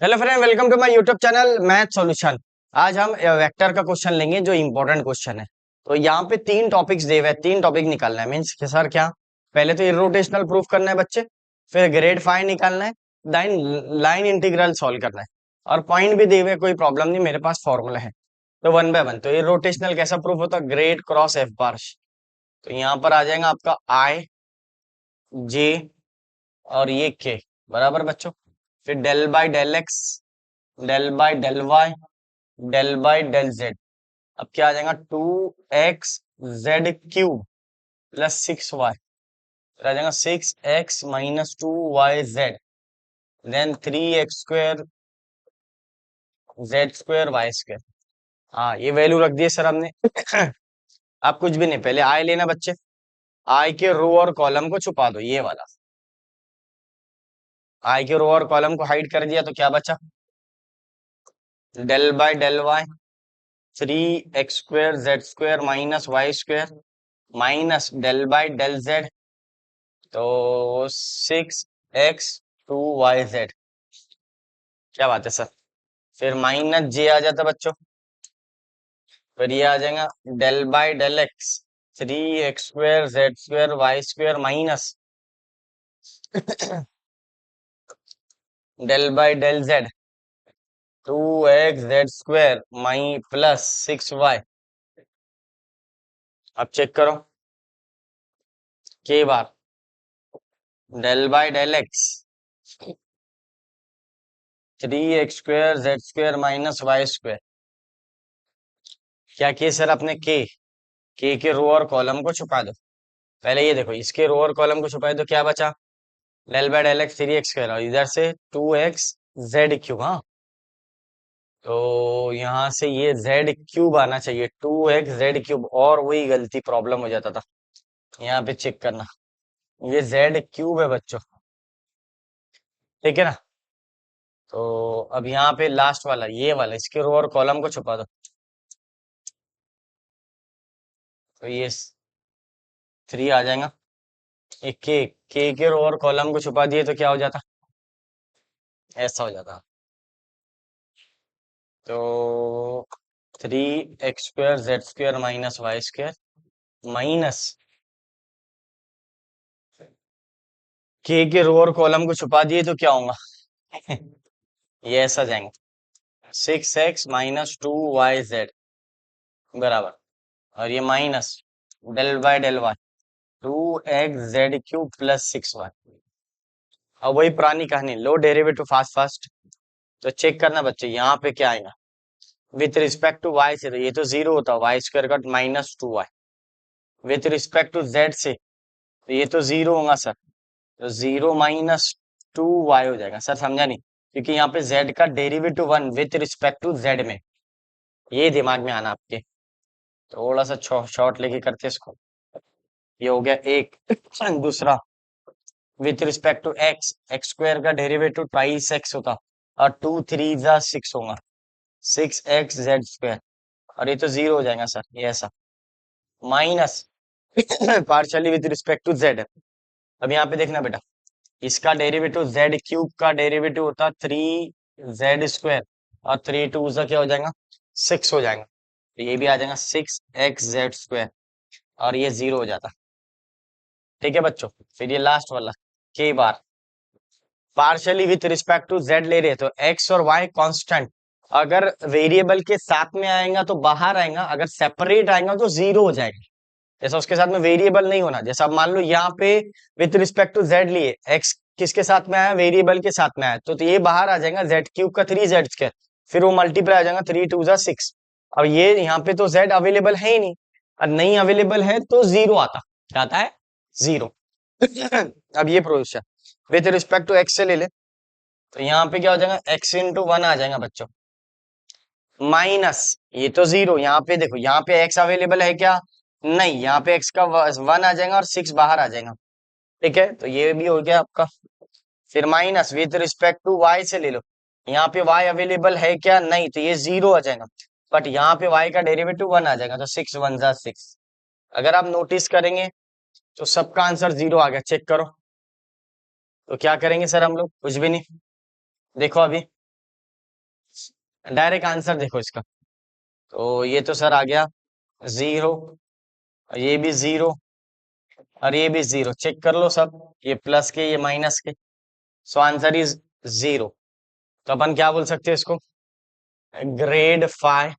Hello friend, welcome to my YouTube channel math solution. आज हम vector का question लेंगे जो इंपॉर्टेंट क्वेश्चन है। तो यहाँ पे तीन टॉपिक्स दिए हुए हैं, तीन टॉपिक निकालना है। मीन्स कि सर क्या, पहले तो इरोटेशनल प्रूफ करना है बच्चे, फिर ग्रेड फाइव निकालना है, देन लाइन इंटीग्रल सॉल्व करना है। और पॉइंट भी दिए हुए, कोई प्रॉब्लम नहीं, मेरे पास फॉर्मूला है। तो वन बाय वन। तो इरोटेशनल कैसा प्रूफ होता है? ग्रेड क्रॉस एफ बार। तो यहाँ पर आ जाएगा आपका आई जे और ये के, बराबर बच्चों। फिर del by del x, del by del y, del by del z. अब क्या आ जाएगा? 2x z³ plus 6y। फिर आ जाएगा 6x minus 2yz, then 3x² z² y²। हाँ, ये वैल्यू रख दिए सर हमने। आप कुछ भी नहीं, पहले आई लेना बच्चे। आई के रो और कॉलम को छुपा दो, ये वाला। आई के रो और कॉलम को हाइड कर दिया तो क्या बचा? Del by del y 3x² z² minus y² minus del by del z, तो 6x2yz। क्या बात है सर। फिर माइनस जे आ जाता बच्चों। फिर ये आ जाएगा del by del X 3x² z² y² minus del by del Z 2x z² माई प्लस 6y। अब चेक करो K bar del by del X 3x² z² minus y²। क्या किए सर अपने? के रो और कॉलम को छुपा दो। पहले ये देखो, इसके रो और कॉलम को छुपाए तो क्या बचा? Del by del X 3x² और इधर से 2x z³। हाँ, तो यहाँ से ये z³ आना चाहिए, 2x z³। और वही गलती प्रॉब्लम हो जाता था। यहाँ पे चेक करना, ये z³ है बच्चों, ठीक है ना। तो अब यहाँ पे लास्ट वाला, ये वाला, इसके रो और कॉलम को छुपा दो। तो ये 3 आ जाएगा। एक के रो और कॉलम को छुपा दिए तो क्या हो जाता? ऐसा हो जाता। तो 3x² z² minus y² minus के रो और कॉलम को छुपा दिए तो क्या होगा? ये ऐसा जाएंगे, 6x माइनस 2yz बराबर, और ये minus del by del y 2x z³ plus 6y। अब वही पुरानी कहानी, लो डेरिवेटिव फास्ट फास्ट। तो चेक करना बच्चे, यहाँ पे क्या आएगा विथ रिस्पेक्ट टू y से? तो ये तो जीरो होता है, y² का minus 2y। With respect to z से तो ये तो जीरो होगा सर, तो 0 - 2y हो जाएगा। सर समझा नहीं? क्योंकि यहाँ पे z का derivative 1 with respect to z में, ये दिमाग में आना आपके। थोड़ा सा शॉर्ट लेके करते इसको। ये हो गया एक। दूसरा, विथ रिस्पेक्ट टू x² का डेरिवेटिव ट्वाइस x होता, और 2 3 6 होगा, 6x z²। और ये तो जीरो हो जाएगा सर, ये ऐसा। Minus partially with respect to z। अब यहाँ पे देखना बेटा, इसका डेरिवेटिव z³ का डेरिवेटिव होता 3z², और 3 2 सा क्या हो जाएगा? 6 हो जाएगा। तो ये भी आ जाएगा 6xz², और ये जीरो हो जाता। ठीक है बच्चों। फिर ये लास्ट वाला K bar partially with respect to z ले रहे, तो x और y कांस्टेंट अगर वेरिएबल के साथ में आएगा तो बाहर आएगा, अगर सेपरेट आएगा तो जीरो हो जाएगा। जैसा उसके साथ में वेरिएबल नहीं होना, जैसा अब मान लो यहाँ पे विथ रिस्पेक्ट टू z लिए, x किसके साथ में आया? वेरिएबल के साथ में आया, तो ये बाहर आ जाएगा z³ का 3z²। फिर वो मल्टीप्लाई आ जाएगा 3 2 6। अब ये यहाँ पे तो z अवेलेबल है ही नहीं, और नहीं अवेलेबल है तो जीरो आता। क्या आता है? जीरो। अब ये process with respect to x से ले ले, तो यहाँ पे क्या हो जाएगा? x × 1 आ जाएगा बच्चों, माइनस ये तो जीरो। यहाँ पे देखो, यहाँ पे x अवेलेबल है क्या? नहीं, यहाँ पे x का 1 आ जाएगा और 6 बाहर आ जाएगा। ठीक है, तो ये भी हो गया आपका। फिर minus with respect to y से ले लो, यहाँ पे y अवेलेबल है क्या? नहीं, तो ये जीरो आ जाएगा। बट यहाँ पे y का डेरिवेटिव 1 आ जाएगा, तो 6 × 1 = 6। अगर आप नोटिस करेंगे तो सबका आंसर जीरो आ गया। चेक करो। तो क्या करेंगे सर हम लोग? कुछ भी नहीं। देखो अभी डायरेक्ट आंसर देखो इसका। तो ये तो सर आ गया 0, ये भी 0 और ये भी 0। चेक कर लो सब, ये प्लस के ये माइनस के। So answer is 0। तो अपन क्या बोल सकते हैं इसको, grad phi,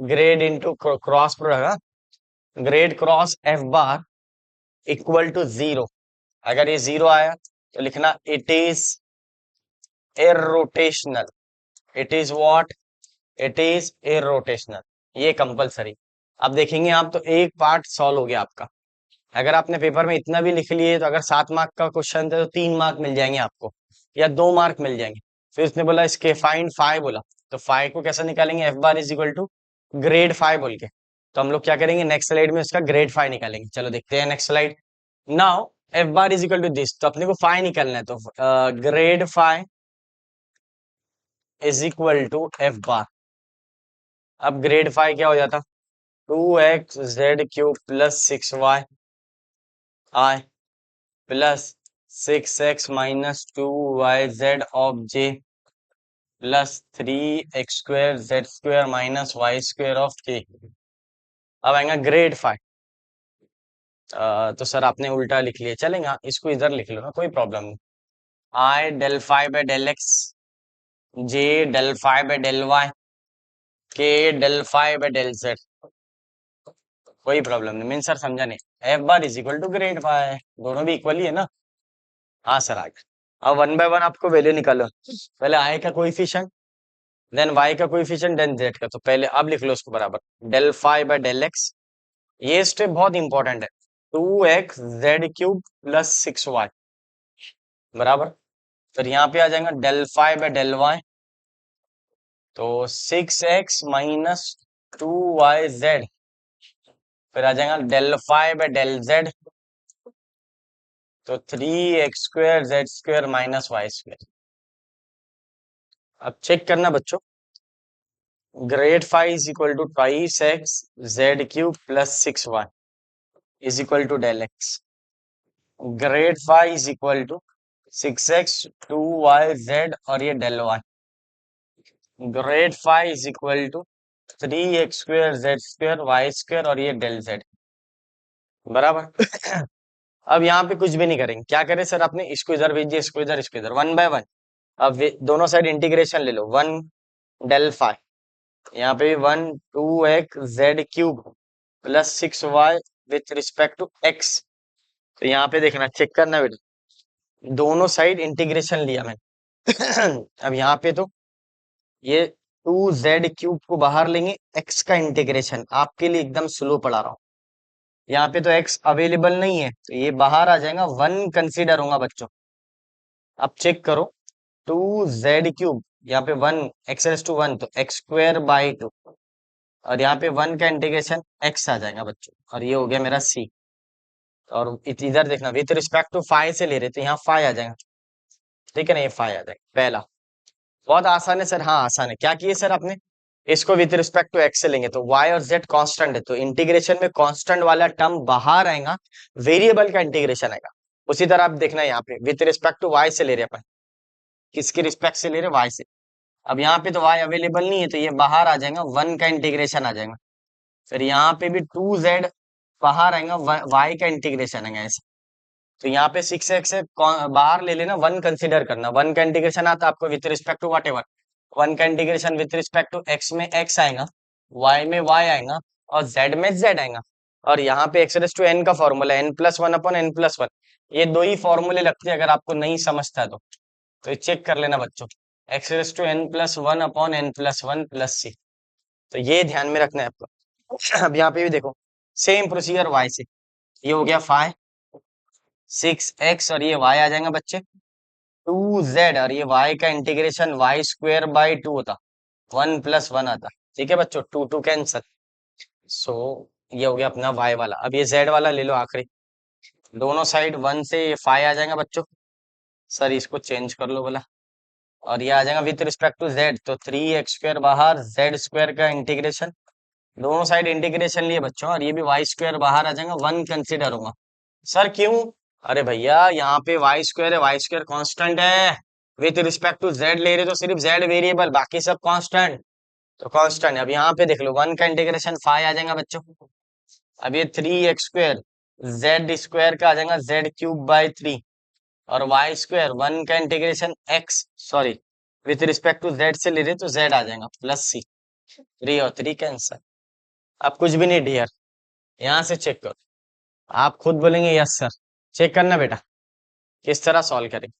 grad into cross product, grad cross F bar equal to 0। अगर ये 0 आया तो लिखना it is irrotational. It is what, it is irrotational. ये कंपलसरी। अब देखेंगे आप, तो एक पार्ट सॉल्व हो गया आपका। अगर आपने पेपर में इतना भी लिख लिए तो अगर 7 मार्क का क्वेश्चन था तो 3 मार्क मिल जाएंगे आपको, या 2 मार्क मिल जाएंगे। फिर उसने बोला इसके फाइंड फाइव बोला, तो फाइव को कैसे निकालेंगे, F bar is equal to grad phi बोल के। तो हम लोग क्या करेंगे, नेक्स्ट स्लाइड में इसका ग्रेड फाइव निकालेंगे। चलो देखते हैं next slide. Now F bar is equal to this, तो अपने को फाइव निकालना है। तो grad phi is equal to F bar. अब ग्रेड फाइव क्या हो जाता, 2x z³ plus 6y i plus 6x minus 2yz of j plus 3x² z² minus y² of k। अब आएगा ग्रेड फाइव। तो सर आपने उल्टा लिख लिया, चलेगा, इसको इधर लिख लो ना, कोई प्रॉब्लम नहीं। I del five by del X, J del five by del Y, K del five by del Z. कोई प्रॉब्लम नहीं, मीन सर समझा नहीं। F bar is equal to grad five, दोनों भी इक्वल ही है ना। हाँ सर आ गया। अब वन बाय वन आपको वैल्यू निकालो। पहले आई का कोइफिशिएंट, देन वाई का कोइफिशिएंट, देन जेड का। तो पहले अब लिख लो उसको बराबर, del five by del x. ये स्टेप बहुत इंपॉर्टेंट है। 2x z³ प्लस 6y बराबर। फिर यहाँ पे आ जाएगा del five by del y, तो 6x माइनस 2yz। फिर आ जाएगा del five by del z, तो 3x² z² माइनस y²। अब चेक करना बच्चों, grad phi is equal to twice x z³ plus 6y is equal to del x. Grad phi is equal to 6x 2yz और ये del y. Grad phi is equal to 3x² z² y² और ये del Z बराबर। अब यहाँ पे कुछ भी नहीं करेंगे, क्या करें सर, आपने इसको इधर भेजिए, इसको इधर, इसको इधर, वन बाय वन। अब दोनों साइड इंटीग्रेशन ले लो। वन डेल फाइव, यहाँ पे 1 2x z³ plus 6y with respect to x. तो यहाँ पे देखना, चेक करना बेटा, दोनों साइड इंटीग्रेशन लिया मैंने। अब यहाँ पे तो ये 2z³ को बाहर लेंगे, x का इंटीग्रेशन आपके लिए एकदम स्लो पढ़ा रहा हूँ। यहाँ पे तो x अवेलेबल नहीं है, तो ये बाहर आ जाएगा, वन कंसीडर होगा बच्चों। अब चेक करो, 2z³, यहाँ पे वन x⁻1, तो x²/2, और यहाँ पे वन का इंटीग्रेशन x आ जाएगा बच्चों, और ये हो गया मेरा c। और इधर देखना, विथ रिस्पेक्ट टू फाइव से ले रहे, तो यहाँ फाइव आ जाएगा, ठीक है ना, ये फाइव आ जाएगा पहला। बहुत आसान है सर, हाँ आसान है। क्या किए सर आपने, इसको विथ रिस्पेक्ट टू एक्स से लेंगे, तो y और z कांस्टेंट है, तो इंटीग्रेशन में कांस्टेंट वाला टर्म बाहर आएगा, वेरिएबल का इंटीग्रेशन आएगा। उसी तरह आप देखना, यहाँ पे विथ रिस्पेक्ट टू y से ले रहे अपन, किसके रिस्पेक्ट से ले रहे, y से। अब यहाँ पे तो y अवेलेबल नहीं है, तो ये बाहर आ जाएगा, वन का इंटीग्रेशन आ जाएगा। फिर यहाँ पे भी 2z बाहर आएगा, y का इंटीग्रेशन आएगा ऐसे। तो यहाँ पे 6x से बाहर ले लेना, वन कंसिडर करना, वन का इंटीग्रेशन आता है आपको with respect to whatever. One का integration with respect to x में x आएगा, y में y आएगा, और z में z आएगा। और यहाँ पे x⁻n का फॉर्मूला n+1 अपॉन n+1, ये दो ही फॉर्मूले लगते हैं, अगर आपको नहीं समझता तो ये चेक कर लेना बच्चों, x⁻n+1 upon n+1 plus c। तो ये ध्यान में रखना है आपको। अब यहाँ पे भी देखो, सेम प्रोसीजर y से, ये हो गया 5 6x और ये y आ जाएगा बच्चे, 2z और ये y का इंटीग्रेशन y²/2 होता, 1+1 आता, ठीक है बच्चों, 2 2 कैंसल। सो ये हो गया अपना y वाला। अब ये z वाला ले लो आखिरी, दोनों साइड वन से ये 5 आ जाएगा बच्चों। सर इसको चेंज कर लो बोला, और ये आ जाएगा विथ रिस्पेक्ट टू z, तो 3x² बाहर, z² का इंटीग्रेशन, दोनों साइड इंटीग्रेशन लिए बच्चों, और ये भी y² बाहर आ जाएगा, वन कंसिडर होगा। सर क्यों, अरे भैया यहाँ पे y² है, y² कांस्टेंट है, विथ रिस्पेक्ट टू जेड ले रहे तो सिर्फ जेड वेरिएबल, बाकी सब कांस्टेंट। तो कांस्टेंट, अब यहाँ पे देख लो, वन का इंटीग्रेशन फाइव आ जाएगा बच्चों। अब ये 3x² जेड स्क्वायर का आ जाएगा z³/3, और y², वन का integration x, sorry with respect to z से ले रहे तो z आ जाएगा +c, 3 और 3 कैंसर। अब कुछ भी नहीं डियर, यहाँ से चेक करो, आप खुद बोलेंगे यस सर। चेक करना बेटा किस तरह सॉल्व करेंगे।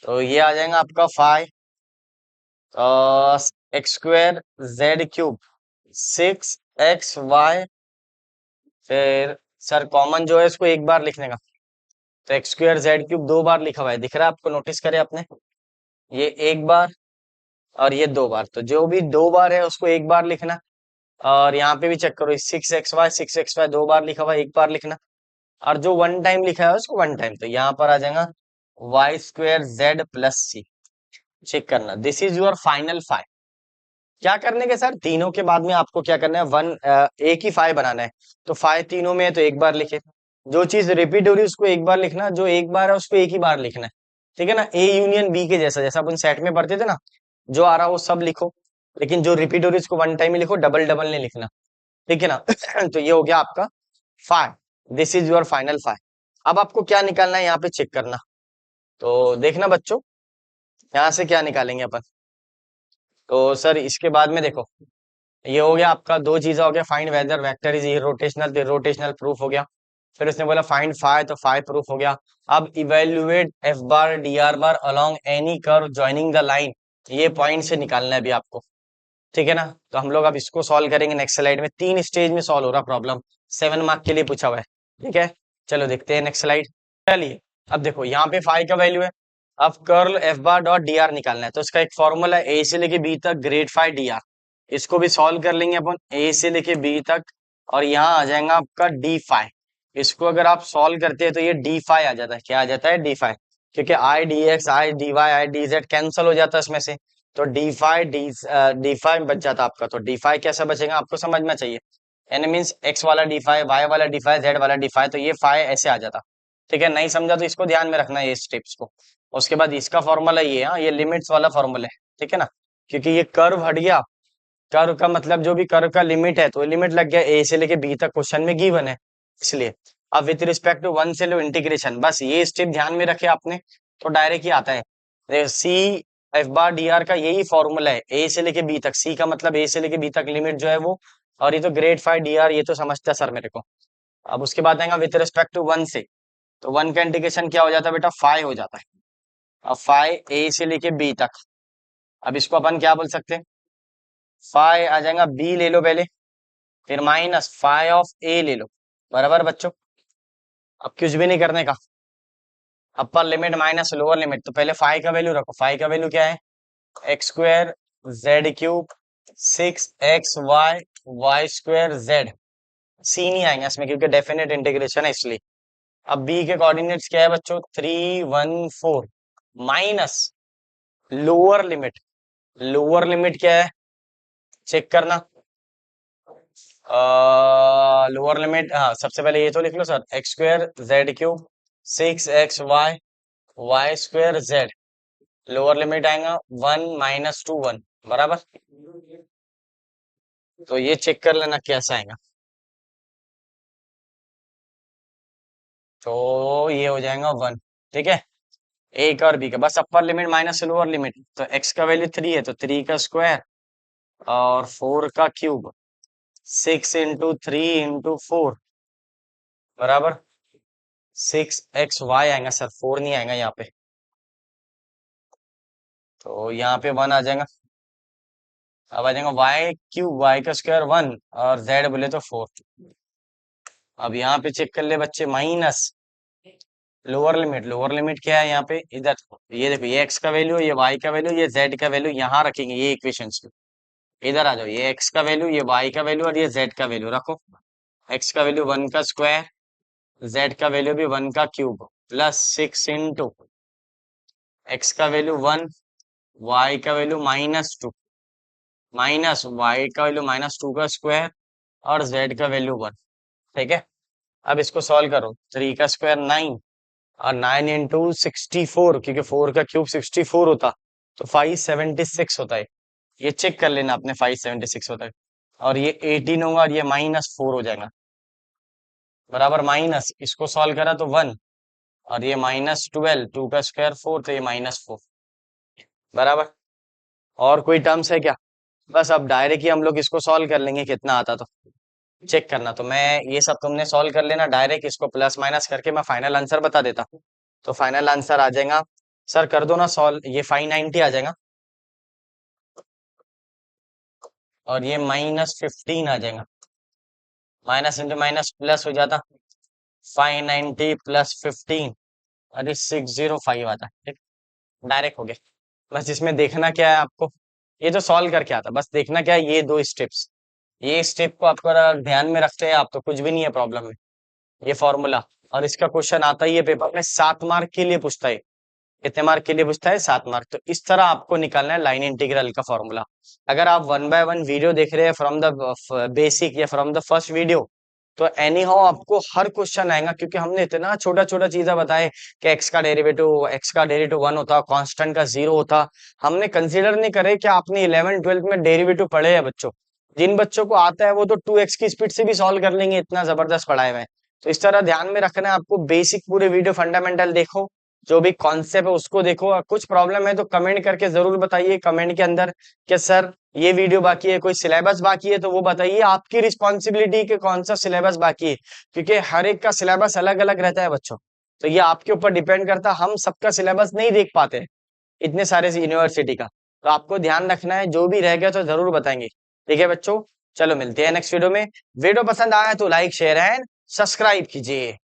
तो ये आ जाएगा आपका 5x² z³, 6xy, फिर सर कॉमन जो है इसको एक बार लिखने का, तो x² z³ 2 बार लिखा हुआ है, दिख रहा है आपको, नोटिस करें आपने, ये एक बार और ये 2 बार, तो जो भी 2 बार है उसको एक बार लिखना। और यहाँ पे भी चेक करो, 6xy 2 बार लिखा हुआ है, एक बार लिखना। और जो वन टाइम लिखा है उसको वन टाइम, तो यहाँ पर आ जाएगा y² z+c। चेक करना, this is your final five. क्या करने के सर, तीनों के बाद में आपको क्या करना है, एक ही फाइव बनाना है, तो फाइव तीनों में है तो एक बार लिखे। जो चीज रिपीट हो रही है उसको एक बार लिखना, जो एक बार है उसको एक ही बार लिखना है, ठीक है ना। ए यूनियन बी के जैसा, जैसा अपन सेट में पढ़ते थे ना, जो आ रहा वो सब लिखो, लेकिन जो रिपीट हो रही है उसको वन टाइम ही लिखो, डबल डबल नहीं लिखना, ठीक है ना। तो ये हो गया आपका five, this is your final five. अब आपको क्या निकालना है यहाँ पे चेक करना, तो देखना बच्चों, यहाँ से क्या निकालेंगे अपन। तो सर इसके बाद में देखो, ये हो गया आपका, दो चीजें हो गया, find weather vector is irrotational, तो इरोटेशनल प्रूफ हो गया। फिर उसने बोला फाइंड फाइव, तो फाइव प्रूफ हो गया। अब evaluate f⁻dr⁻ along any curve joining the line, ये पॉइंट से निकालना है अभी आपको, ठीक है ना। तो हम लोग अब इसको सॉल्व करेंगे नेक्स्ट स्लाइड में, 3 स्टेज में सॉल्व हो रहा प्रॉब्लम, 7 मार्क के लिए पूछा हुआ है, ठीक है। चलो देखते हैं नेक्स्ट स्लाइड। चलिए अब देखो, यहाँ पे फाइव का वैल्यू है, अब कर्ल f⁻.dr निकालना है, तो इसका एक फॉर्मूला है, a से लेके b तक ग्रेड फाइव dr, इसको भी सॉल्व कर लेंगे अपन, a से लेके b तक, और यहाँ आ जाएगा आपका d5। इसको अगर आप सॉल्व करते हैं तो ये d5 आ जाता है, क्या आ जाता है d5, क्योंकि i dx i dy i dz cancel हो जाता है इसमें से, तो d5 बच जाता आपका। तो d5 कैसा बचेगा आपको समझना चाहिए, यानी मीन्स x वाला d5, y वाला d5, z वाला d5, तो ये 5 ऐसे आ जाता, ठीक है। नहीं समझा तो इसको ध्यान में रखना है ये स्टेप्स को। उसके बाद इसका फॉर्मूला ये, हाँ ये लिमिट्स वाला फॉर्मूला है, ठीक है ना, क्योंकि ये कर्व हट गया, कर्व का मतलब जो भी कर्व का लिमिट है, तो लिमिट लग गया ए से लेके बी तक, क्वेश्चन में गिवन है इसलिए। अब विथ रिस्पेक्ट टू वन से लो इंटीग्रेशन, बस ये स्टेप ध्यान में रखे आपने, तो डायरेक्ट ही आता है। सी f⁻dr का यही फॉर्मूला है, ए से लेके बी तक, सी का मतलब ए से लेके बी तक लिमिट जो है वो, और ये तो ग्रेड फाइव dr, ये तो समझता सर मेरे को। अब उसके बाद आएगा विथ रिस्पेक्ट टू वन से, तो वन का इंटीग्रेशन क्या हो जाता है बेटा, फाइव हो जाता है। अब फाइव ए से लेके बी तक, अब इसको अपन क्या बोल सकते हैं, फाइव आ जाएगा बी ले लो पहले, फिर माइनस फाइव ऑफ ए ले लो, बराबर बच्चों। अब कुछ भी नहीं करने का, upper limit minus lower limit, तो पहले फाइव का वैल्यू रखो, फाइव का वैल्यू क्या है, x² z³ 6xy y² z, सी नहीं आएंगे इसमें क्योंकि डेफिनेट इंटीग्रेशन है इसलिए। अब b के कोऑर्डिनेट्स क्या है बच्चों, 3 1 4, minus lower limit, lower limit क्या है चेक करना, लोअर लिमिट, हाँ सबसे पहले ये तो लिख लो sir, x² z³ 6xy y² z, lower limit आएगा 1 - 2 1, बराबर। तो ये चेक कर लेना कैसा आएगा, तो ये हो जाएगा 1, ठीक है। एक और बी का बस upper limit minus lower limit, तो x का वैल्यू 3 है तो 3 का स्क्वायर और 4 का क्यूब, 6 × 3 × 4, बराबर 6xy आएगा सर, 4 नहीं आएगा यहाँ पे, तो यहाँ पे 1 आ जाएगा। अब आ जाएगा y³ y का स्क्वायर 1 और z बोले तो 4। अब यहाँ पे चेक कर ले बच्चे, minus lower limit, lower limit क्या है यहाँ पे, इधर ये देखो, ये x का वैल्यू, ये y का वैल्यू, ये z का वैल्यू यहाँ रखेंगे ये इक्वेशंस में, इधर आ जाओ, ये x का वैल्यू, ये y का वैल्यू और ये z का वैल्यू रखो। x का वैल्यू 1 का स्क्वायर, z का वैल्यू भी 1 का क्यूब, प्लस 6 × x का वैल्यू 1, y का वैल्यू -2, माइनस y का वैल्यू -2 का स्क्वायर और z का वैल्यू 1, ठीक है। अब इसको सॉल्व करो, 3 का स्क्वायर 9 और 9 × 64, क्योंकि 4 का क्यूब 64 होता, तो 576 होता है। ये चेक कर लेना आपने, 576 होता है। और ये 18 होगा और ये -4 हो जाएगा, बराबर माइनस, इसको सॉल्व करा तो 1, और ये -12, 2 का स्क्वायर 4, तो ये -4, बराबर। और कोई टर्म्स है क्या? बस अब डायरेक्ट ही हम लोग इसको सॉल्व कर लेंगे, कितना आता तो चेक करना। तो मैं ये सब तुमने सॉल्व कर लेना, डायरेक्ट इसको प्लस माइनस करके मैं फाइनल आंसर बता देता हूँ। तो फाइनल आंसर आ जाएगा, सर कर दो ना सॉल्व, ये 590 आ जाएगा, और ये -15 आ जाएगा, माइनस इंटू माइनस प्लस हो जाता, 590 + 15, अरे 605 आता है, ठीक, डायरेक्ट हो गया। बस इसमें देखना क्या है आपको, ये जो सॉल्व करके आता, बस देखना क्या है, ये दो स्टेप्स, ये स्टेप को आपको अगर ध्यान में रखते हैं आप तो कुछ भी नहीं है प्रॉब्लम में। ये फॉर्मूला, और इसका क्वेश्चन आता ही है पेपर में, 7 मार्क के लिए पूछता है। कितने मार्क के लिए पूछता है? 7 मार्क। तो इस तरह आपको निकालना है लाइन इंटीग्रल का फॉर्मूला। अगर आप 1 बाय 1 वीडियो देख रहे हैं फ्रॉम द बेसिक या फ्रॉम द फर्स्ट वीडियो, तो एनी हाउ आपको हर क्वेश्चन आएगा, क्योंकि हमने इतना छोटा छोटा चीजें बताए कि एक्स का डेरिवेटिव 1 होता, कांस्टेंट का 0 होता। हमने कंसीडर नहीं करे कि आपने 11th 12th में डेरिवेटिव पढ़े हैं बच्चों। जिन बच्चों को आता है वो तो 2x की स्पीड से भी सॉल्व कर लेंगे, इतना जबरदस्त पढ़ाए हुए हैं। तो इस तरह ध्यान में रखना है आपको, बेसिक पूरे वीडियो फंडामेंटल देखो, जो भी कॉन्सेप्ट है उसको देखो, और कुछ प्रॉब्लम है तो कमेंट करके जरूर बताइए कमेंट के अंदर कि सर ये वीडियो बाकी है, कोई सिलेबस बाकी है तो वो बताइए। आपकी रिस्पॉन्सिबिलिटी कि कौन सा सिलेबस बाकी है, क्योंकि हर एक का सिलेबस अलग अलग रहता है बच्चों। तो ये आपके ऊपर डिपेंड करता है, हम सबका सिलेबस नहीं देख पाते इतने सारे यूनिवर्सिटी का। तो आपको ध्यान रखना है, जो भी रह गया तो जरूर बताएंगे। ठीक है बच्चों, चलो मिलते हैं नेक्स्ट वीडियो में। वीडियो पसंद आया तो लाइक शेयर एंड सब्सक्राइब कीजिए।